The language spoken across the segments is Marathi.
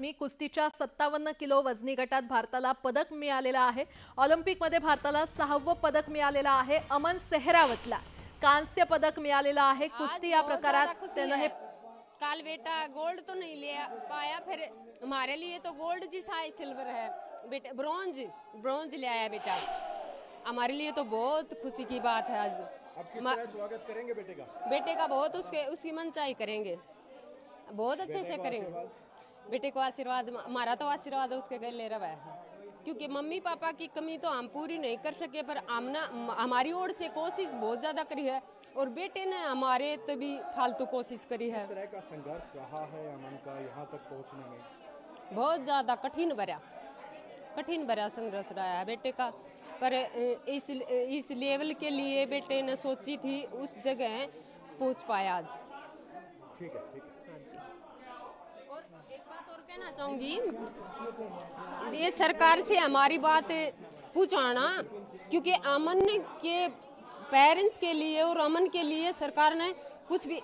मी कुस्तीच्या 57 किलो वजनी गटात भारताला पदक मिळालेला आहे। ऑलिम्पिकमध्ये भारताला 6वं पदक मिळालेलं आहे। अमन सेहरावतला कांस्य पदक मिळालेलं आहे। कुस्ती या प्रकारात त्याने हे काल बेटा गोल्ड तो नहीं ले पाया, फिर हमारे लिए तो गोल्ड जिसा है सिल्वर है बेटा, ब्रॉन्ज ले आया बेटा। हमारे लिए तो बहुत खुशी की बात है। आज स्वागत करेंगे बेटे का बहुत उसकी मनचाही करेंगे, बहुत अच्छे से करेंगे। बेटे को आशीर्वाद, हमारा तो आशीर्वाद उसके गले रहा है, क्योंकि मम्मी पापा की कमी तो हम पूरी नहीं कर सके, पर हमारी ओर से कोशिश बहुत ज्यादा करी है और बेटे ने हमारे तभी फालतू कोशिश करी है। किस तरह का संघर्ष रहा है अमन का यहाँ तक पहुँचने में? बहुत ज्यादा कठिन भरा संघर्ष रहा है बेटे का, पर इस लेवल के लिए बेटे ने सोची थी, उस जगह पहुँच पाया आज। ठीक है। हाँ जी। और एक बात और कहना चाहूंगी, ये सरकार से हमारी बात पूछाना, क्योंकि अमन के पेरेंट्स के लिए और अमन के लिए सरकार ने कुछ भी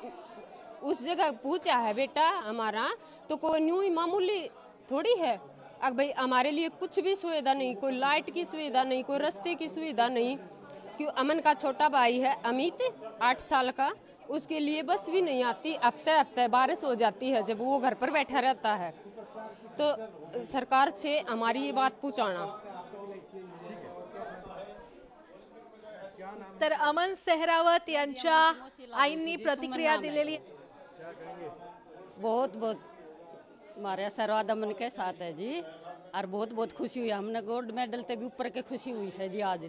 उस जगह पूछा है बेटा हमारा, तो कोई न्यू ही मामूली थोड़ी है। अब भाई हमारे लिए कुछ भी सुविधा नहीं, कोई लाइट की सुविधा नहीं, कोई रास्ते की सुविधा नहीं। क्यों अमन का छोटा भाई है अमित 8 साल का, उसके लिए बस भी नहीं आती, हफ्ते बारिश हो जाती है जब वो घर पर बैठा रहता है। तो सरकार से हमारी ये बात पूछाना। तर अमन सेहरावत यांच्या आईंनी प्रतिक्रिया दिलेली। बहुत हमारे आशीर्वाद अमन के साथ है जी, और बहुत खुशी हुई। हमने गोल्ड मेडल से भी ऊपर के खुशी हुई है जी। आज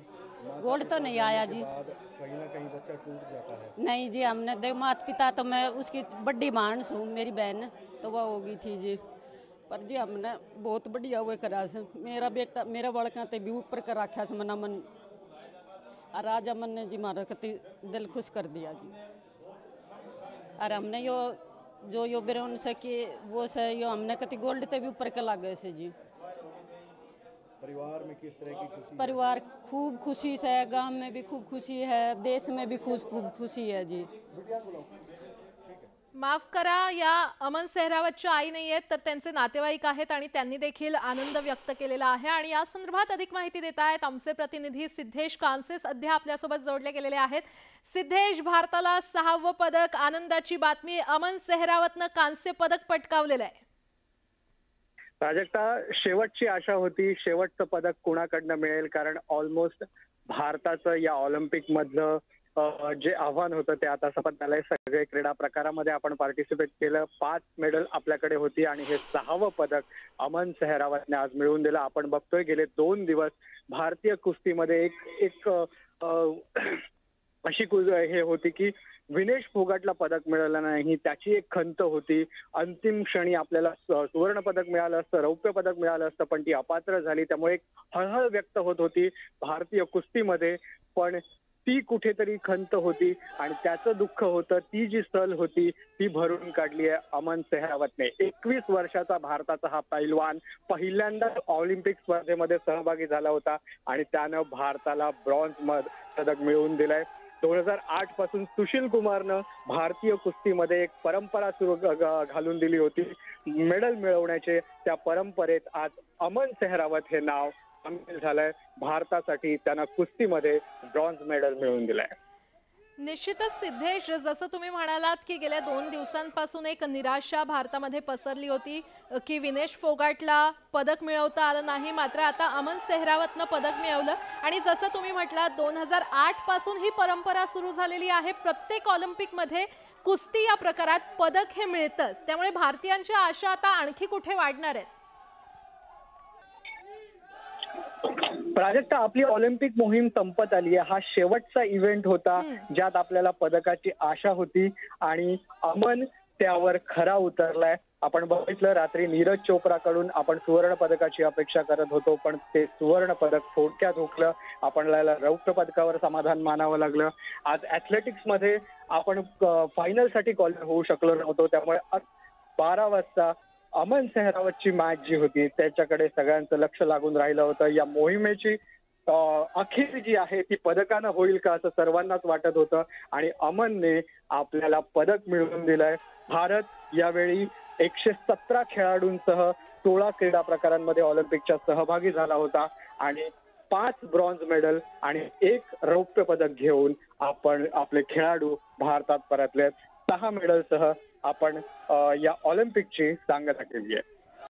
गोल्ड तो नहीं आया जी, कहीं ना कहीं बच्चा टूट जाता है। नहीं जी, हमने दे माता पिता तो मैं उसकी बड़ी बहन हूँ, मेरी बहन तो वह हो गई थी जी, पर जी हमने बहुत बढ़िया वो करा से। मेरा बेटा मेरा बड़का ते भी ऊपर कर रखा से मना मन, और आज अमन ने जी हमारा कति दिल खुश कर दिया जी। और हमने यो ब्रोन से कि वो से यो हमने कति गोल्ड ते भी ऊपर के लागे से जी। परिवार में किस तरह की खुशी? परिवार खूब खुशी से है, गांव में भी खूब खुशी है, देश में भी खूब खुशी है जी। माफ करा, या अमन सेहरावतच्या आई नाही आहेत, तर त्यांचे नातेवाईक आहेत आणि त्यांनी देखील आनंद व्यक्त केलेला आहे। आणि या संदर्भात अधिक माहिती देत आहेत आमचे प्रतिनिधी सिद्धेश कांसे, सध्या आपल्यासोबत जोडले गेलेले आहेत। सिद्धेश, भारताला 6वं पदक, आनंदाची बातमी, अमन सेहरावतनं कांस्य पदक पटकावलेलं आहे। प्राजक्ता, शेवटची आशा होती शेवटचं पदक कोणाकडनं मिळेल, कारण ऑलमोस्ट भारताचं या ऑलिम्पिक मधलं जे आव्हान होतं ते आता संपत आलंय। सगळे क्रीडा प्रकारामध्ये आपण पार्टिसिपेट केलं, 5 मेडल आपल्याकडे होती आणि हे 6वं पदक अमन सेहरावतने आज मिळवून दिलं। आपण बघतोय गेले 2 दिवस भारतीय कुस्तीमध्ये एक अशी हे होती की विनेश फोगाटला पदक मिळालं नाही, त्याची एक खंत होती। अंतिम क्षणी आपल्याला सुवर्ण पदक मिळालं असतं, रौप्य पदक मिळालं असतं, पण ती अपात्र झाली, त्यामुळे एक हळहळ व्यक्त होत होती भारतीय कुस्तीमध्ये। पण ती कुठेतरी खंत होती आणि त्याचं दुःख होतं, ती जी सल होती ती भरून काढली आहे अमन सेहरावतने। 21 वर्षाचा भारताचा हा पैलवान पहिल्यांदा ऑलिम्पिक स्पर्धेमध्ये सहभागी झाला होता आणि त्यानं भारताला ब्रॉन्झ पदक मिळवून दिलंय। 2008 पासून सुशील कुमारनं भारतीय कुस्तीमध्ये एक परंपरा सुरू घालून दिली होती मेडल मिळवण्याचे। त्या परंपरेत आज अमन सेहरावत हे नाव सामील झालंय। भारतासाठी त्यानं कुस्तीमध्ये ब्रॉन्झ मेडल मिळवून दिलंय। निश्चितच सिद्धेश, जसं तुम्ही म्हणालात की गेल्या 2 दिवसांपासून एक निराशा भारतामध्ये पसरली होती की विनेश फोगाटला पदक मिळवता आलं नाही, मात्र आता अमन सेहरावतनं पदक मिळवलं। आणि जसं तुम्ही म्हटलात 2008 पासून ही परंपरा सुरू झालेली आहे, प्रत्येक ऑलिम्पिकमध्ये कुस्ती या प्रकारात पदक हे मिळतंच, त्यामुळे भारतीयांच्या आशा आता आणखी कुठे वाढणार आहेत? प्राजक्ता, आपली ऑलिम्पिक मोहीम संपत आली आहे। हा शेवटचा इव्हेंट होता ज्यात आपल्याला पदकाची आशा होती आणि अमन त्यावर खरा उतरलाय। आपण बघितलं रात्री नीरज चोप्राकडून आपण सुवर्ण पदकाची अपेक्षा करत होतो, पण ते सुवर्ण पदक थोडक्यात हुकलं। आपल्याला रौप्य पदकावर समाधान मानावं लागलं। आज ऍथलेटिक्स मध्ये आपण फायनलसाठी क्वालिफाय होऊ शकलो नव्हतो, त्यामुळे 12 वाजता अमन सेहरावतची मॅच जी होती त्याच्याकडे सगळ्यांचं लक्ष लागून राहिलं होतं। या मोहिमेची अखेर जी आहे ती पदकानं होईल का असं सर्वांनाच वाटत होतं आणि अमनने आपल्याला पदक मिळवून दिलंय. भारत यावेळी 117 खेळाडूंसह 16 क्रीडा प्रकारांमध्ये ऑलिम्पिकच्या सहभागी झाला होता आणि 5 ब्रॉन्झ मेडल आणि 1 रौप्य पदक घेऊन आपण आपले खेळाडू भारतात परतलेत. 6 मेडलसह आपण या ऑलिम्पिकची सांगता केली आहे.